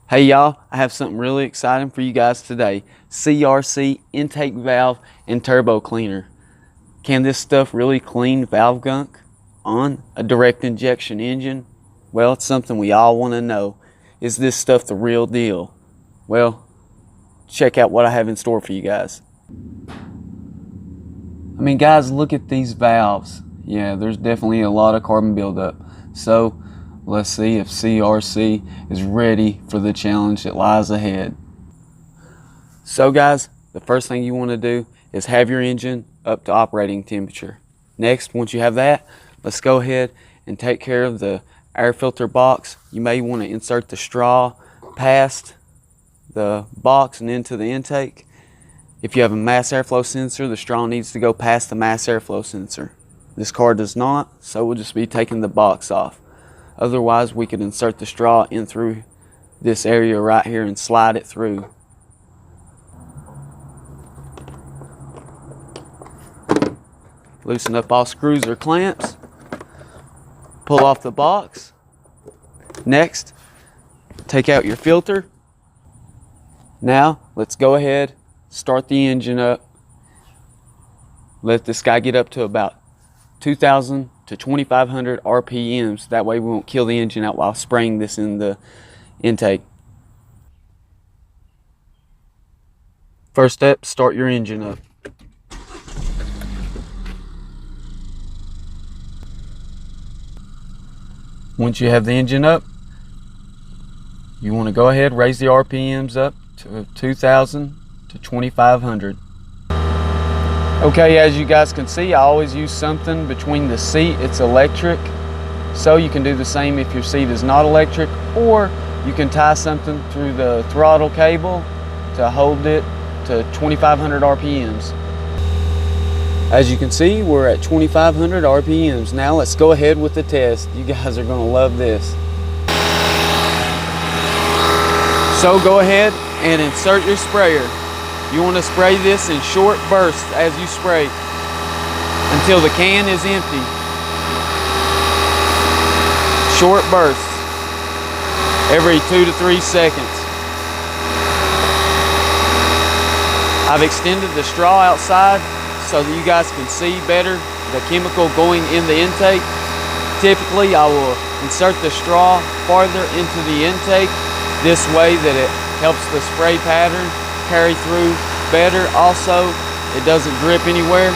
Hey y'all, I have something really exciting for you guys today. CRC intake valve and turbo cleaner. Can this stuff really clean valve gunk on a direct injection engine? Well, it's something we all want to know. Is this stuff the real deal? Well, check out what I have in store for you guys. I mean, guys, look at these valves. Yeah, there's definitely a lot of carbon buildup. So let's see if CRC is ready for the challenge that lies ahead. So guys, the first thing you want to do is have your engine up to operating temperature. Next, once you have that, let's go ahead and take care of the air filter box. You may want to insert the straw past the box and into the intake. If you have a mass airflow sensor, the straw needs to go past the mass airflow sensor. This car does not, so we'll just be taking the box off. Otherwise, we could insert the straw in through this area right here and slide it through. Loosen up all screws or clamps. Pull off the box. Next, take out your filter. Now, let's go ahead, start the engine up. Let this guy get up to about 2,000 to 2,500 RPMs. That way we won't kill the engine out while spraying this in the intake. First step, start your engine up. Once you have the engine up, you want to go ahead, raise the RPMs up to 2,000 to 2,500. Okay, as you guys can see, I always use something between the seat. It's electric, so you can do the same if your seat is not electric, or you can tie something through the throttle cable to hold it to 2,500 RPMs. As you can see, we're at 2,500 RPMs. Now let's go ahead with the test. You guys are gonna love this. So go ahead and insert your sprayer. You want to spray this in short bursts as you spray until the can is empty. Short bursts every 2 to 3 seconds. I've extended the straw outside so that you guys can see better the chemical going in the intake. Typically, I will insert the straw farther into the intake. This way that it helps the spray pattern carry through better. Also, it doesn't drip anywhere.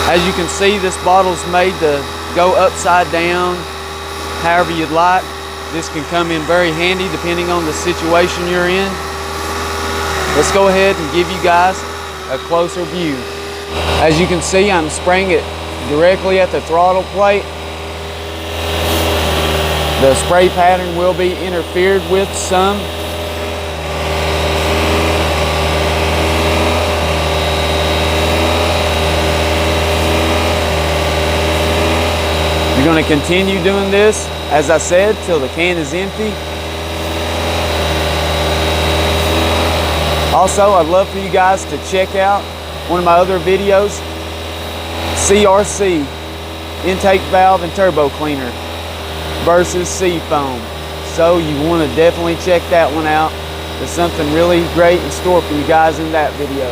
As you can see, this bottle's made to go upside down however you'd like. This can come in very handy depending on the situation you're in. Let's go ahead and give you guys a closer view. As you can see, I'm spraying it directly at the throttle plate. The spray pattern will be interfered with some. You're going to continue doing this, as I said, till the can is empty. Also, I'd love for you guys to check out one of my other videos, CRC intake valve and turbo cleaner versus seafoam. So you want to definitely check that one out. There's something really great in store for you guys in that video.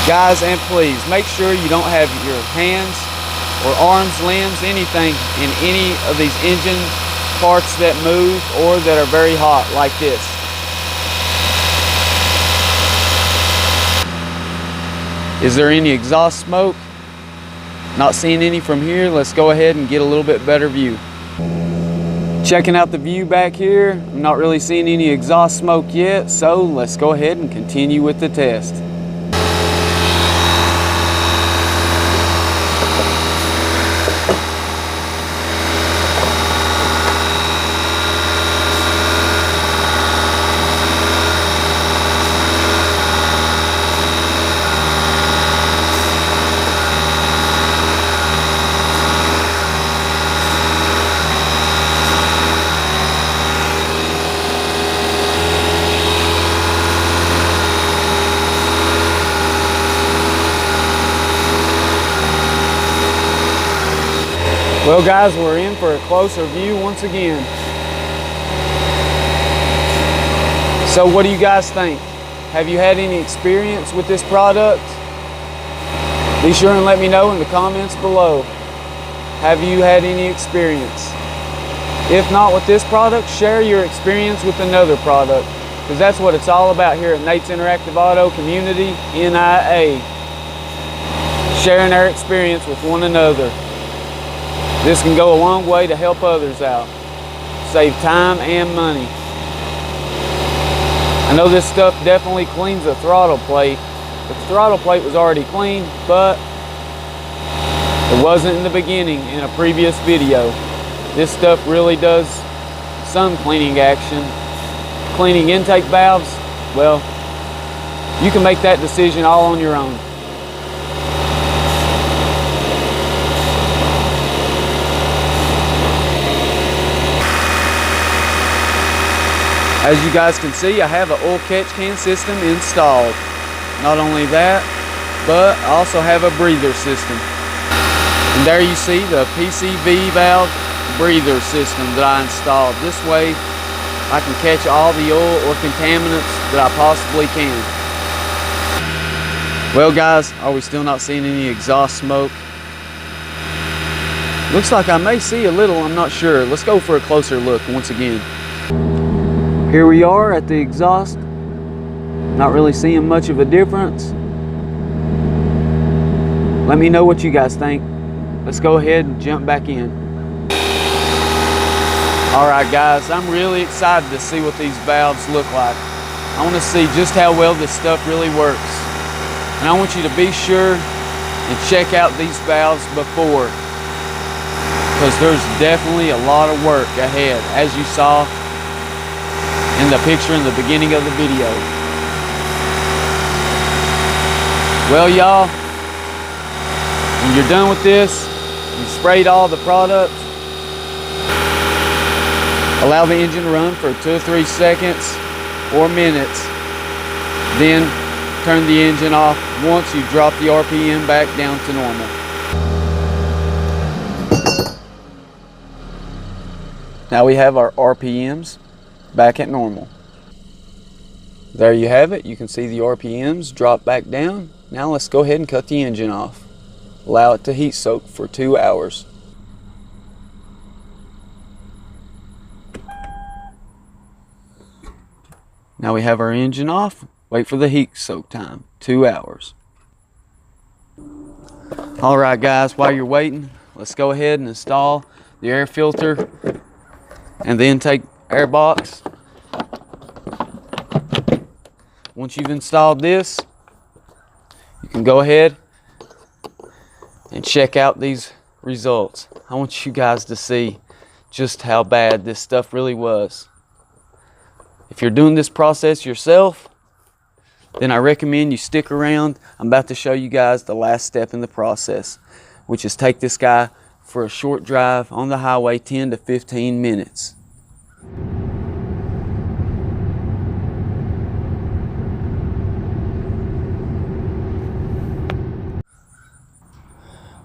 Guys, and please make sure you don't have your hands or arms, limbs, anything in any of these engine parts that move or that are very hot like this. Is there any exhaust smoke? Not seeing any from here. Let's go ahead and get a little bit better view. Checking out the view back here. I'm not really seeing any exhaust smoke yet, so let's go ahead and continue with the test. Well guys, we're in for a closer view once again. So what do you guys think? Have you had any experience with this product? Be sure and let me know in the comments below. Have you had any experience? If not with this product, share your experience with another product, because that's what it's all about here at Nate's Interactive Auto Community, NIA. Sharing our experience with one another. This can go a long way to help others out. Save time and money. I know this stuff definitely cleans the throttle plate. The throttle plate was already clean, but it wasn't in the beginning in a previous video. This stuff really does some cleaning action. Cleaning intake valves, well, you can make that decision all on your own. As you guys can see, I have an oil catch can system installed. Not only that, but I also have a breather system. And there you see the PCV valve breather system that I installed. This way I can catch all the oil or contaminants that I possibly can. Well guys, are we still not seeing any exhaust smoke? Looks like I may see a little, I'm not sure. Let's go for a closer look once again. Here we are at the exhaust. Not really seeing much of a difference. Let me know what you guys think. Let's go ahead and jump back in. Alright guys, I'm really excited to see what these valves look like. I want to see just how well this stuff really works. And I want you to be sure and check out these valves before, because there's definitely a lot of work ahead, as you saw in the picture in the beginning of the video. Well y'all, when you're done with this, you sprayed all the product, allow the engine to run for 2 or 3 seconds or minutes, then turn the engine off once you drop the RPM back down to normal. Now we have our RPMs back at normal. There you have it. You can see the RPMs drop back down. Now let's go ahead and cut the engine off. Allow it to heat soak for 2 hours. Now we have our engine off. Wait for the heat soak time, 2 hours. Alright guys, while you're waiting, let's go ahead and install the air filter and the intake air box. Once you've installed this, you can go ahead and check out these results. I want you guys to see just how bad this stuff really was. If you're doing this process yourself, then I recommend you stick around. I'm about to show you guys the last step in the process, which is take this guy for a short drive on the highway, 10 to 15 minutes.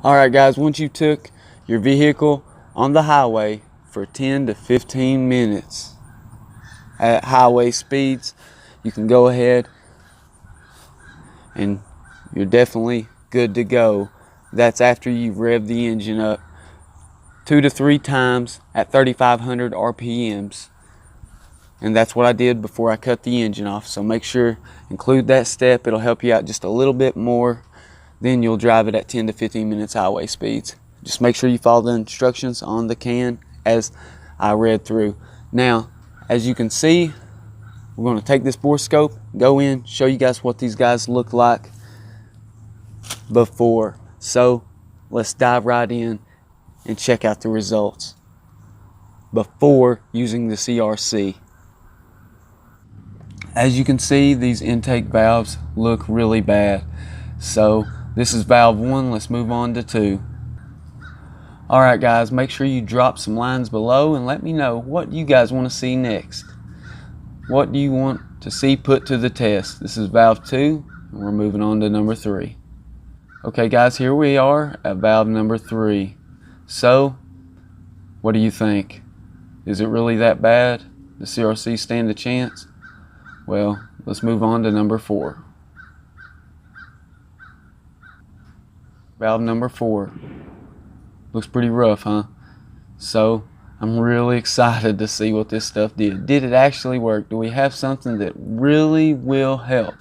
Alright guys, once you took your vehicle on the highway for 10 to 15 minutes at highway speeds, you can go ahead and you're definitely good to go. That's after you've revved the engine up 2 to 3 times at 3,500 RPMs. And that's what I did before I cut the engine off. So make sure, include that step. It'll help you out just a little bit more. Then you'll drive it at 10 to 15 minutes highway speeds. Just make sure you follow the instructions on the can as I read through. Now, as you can see, we're going to take this borescope, go in, show you guys what these guys look like before. So let's dive right in and check out the results before using the CRC. As you can see, these intake valves look really bad. So this is valve 1, let's move on to 2. Alright guys, make sure you drop some lines below and let me know what you guys want to see next. What do you want to see put to the test? This is valve 2, and we're moving on to number 3. Okay guys, here we are at valve number 3. So What do you think? Is it really that bad? Does CRC stand a chance? Well, let's move on to number 4. Valve number 4. Looks pretty rough, huh? So, I'm really excited to see what this stuff did. Did it actually work? Do we have something that really will help?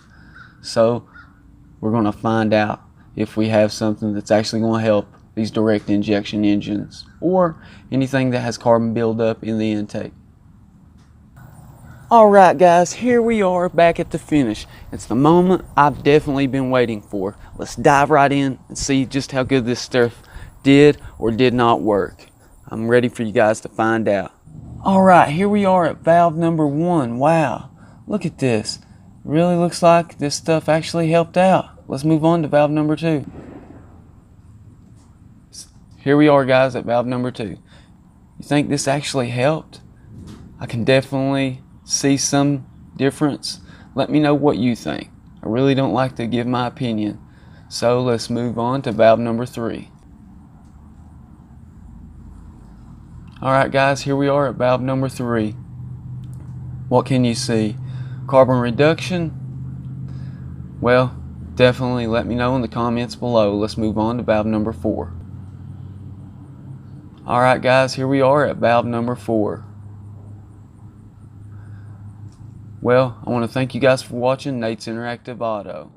So, we're going to find out if we have something that's actually going to help these direct injection engines or anything that has carbon buildup in the intake. Alright guys, here we are back at the finish. It's the moment I've definitely been waiting for. Let's dive right in and see just how good this stuff did or did not work. I'm ready for you guys to find out. Alright, here we are at valve number 1. Wow, look at this. Really looks like this stuff actually helped out. Let's move on to valve number 2. Here we are guys at valve number 2. You think this actually helped? I can definitely see some difference. Let me know what you think. I really don't like to give my opinion. So let's move on to valve number 3. Alright guys, here we are at valve number 3. What can you see? Carbon reduction? Well, definitely let me know in the comments below. Let's move on to valve number 4. Alright guys, here we are at valve number 4. Well, I want to thank you guys for watching Nate's Interactive Auto.